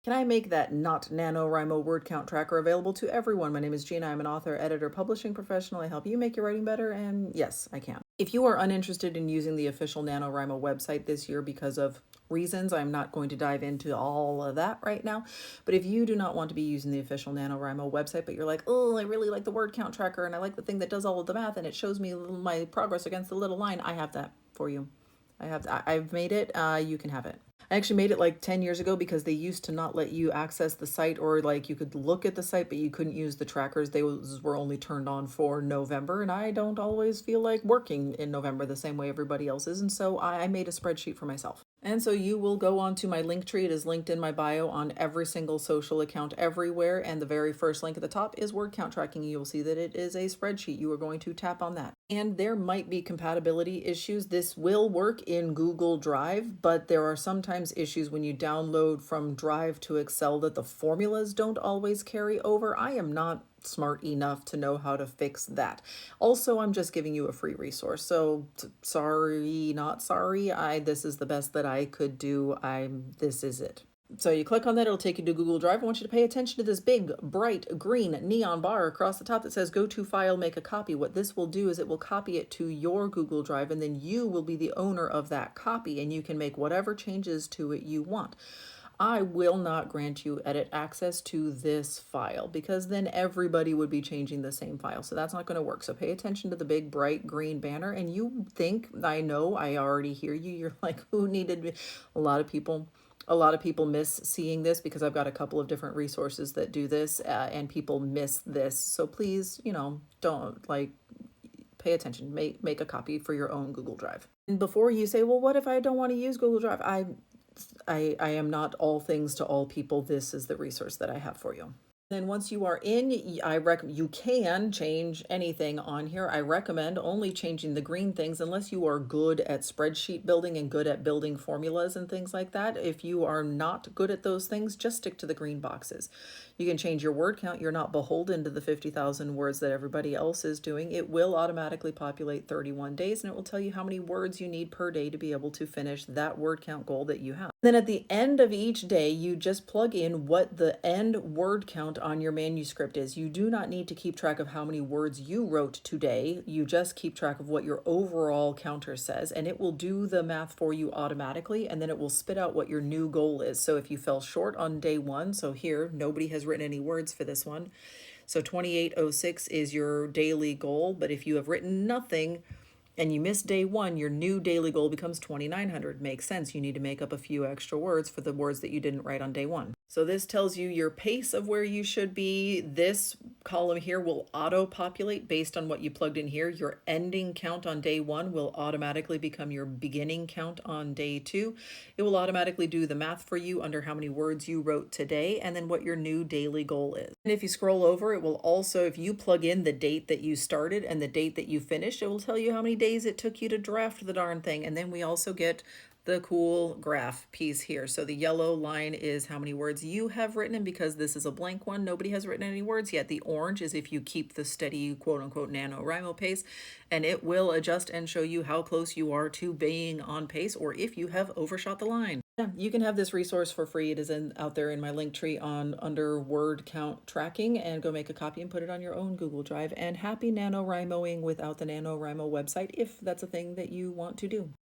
Can I make that not NaNoWriMo word count tracker available to everyone? My name is Gina. I'm an author, editor, publishing professional. I help you make your writing better, and yes, I can. If you are uninterested in using the official NaNoWriMo website this year because of reasons, I'm not going to dive into all of that right now. But if you do not want to be using the official NaNoWriMo website, but you're like, oh, I really like the word count tracker and I like the thing that does all of the math and it shows me my progress against the little line, I have that for you. I've made it. You can have it. I actually made it like 10 years ago because they used to not let you access the site, or like you could look at the site, but you couldn't use the trackers. They were only turned on for November, and I don't always feel like working in November the same way everybody else is. And so I made a spreadsheet for myself. And so you will go on to my link tree. It is linked in my bio on every single social account everywhere. And the very first link at the top is word count tracking. You will see that it is a spreadsheet. You are going to tap on that. And there might be compatibility issues. This will work in Google Drive, but there are sometimes issues when you download from Drive to Excel that the formulas don't always carry over. I am not smart enough to know how to fix that. Also, I'm just giving you a free resource. So sorry, not sorry. This is the best that I could do. This is it. So you click on that, it'll take you to Google Drive. I want you to pay attention to this big, bright, green neon bar across the top that says go to file, make a copy. What this will do is it will copy it to your Google Drive, and then you will be the owner of that copy, and you can make whatever changes to it you want. I will not grant you edit access to this file because then everybody would be changing the same file. So that's not going to work. So pay attention to the big bright green banner, and you think, I know, I already hear you. You're like, who needed me? A lot of people miss seeing this because I've got a couple of different resources that do this, and people miss this. So please, don't pay attention. Make a copy for your own Google Drive. And before you say, well, what if I don't want to use Google Drive? I am not all things to all people. This is the resource that I have for you. Then once you are in, you can change anything on here. I recommend only changing the green things unless you are good at spreadsheet building and good at building formulas and things like that. If you are not good at those things, just stick to the green boxes. You can change your word count. You're not beholden to the 50,000 words that everybody else is doing. It will automatically populate 31 days, and it will tell you how many words you need per day to be able to finish that word count goal that you have. Then at the end of each day, you just plug in what the end word count on your manuscript is. You do not need to keep track of how many words you wrote today. You just keep track of what your overall counter says, and it will do the math for you automatically, and then it will spit out what your new goal is. So if you fell short on day one, so here, nobody has written any words for this one. So 2806 is your daily goal, but if you have written nothing, and you miss day one, your new daily goal becomes 2,900. Makes sense. You need to make up a few extra words for the words that you didn't write on day one. So this tells you your pace of where you should be. This column here will auto-populate based on what you plugged in here. Your ending count on day one will automatically become your beginning count on day two. It will automatically do the math for you under how many words you wrote today and then what your new daily goal is. And if you scroll over, it will also, if you plug in the date that you started and the date that you finished, it will tell you how many days it took you to draft the darn thing. And then we also get the cool graph piece here. So the yellow line is how many words you have written, and because this is a blank one, nobody has written any words yet. The orange is if you keep the steady quote-unquote NaNoWriMo pace, and it will adjust and show you how close you are to being on pace or if you have overshot the line. Yeah, you can have this resource for free. It is out there in my link tree under word count tracking, and go make a copy and put it on your own Google Drive. And happy NaNoWriMoing without the NaNoWriMo website if that's a thing that you want to do.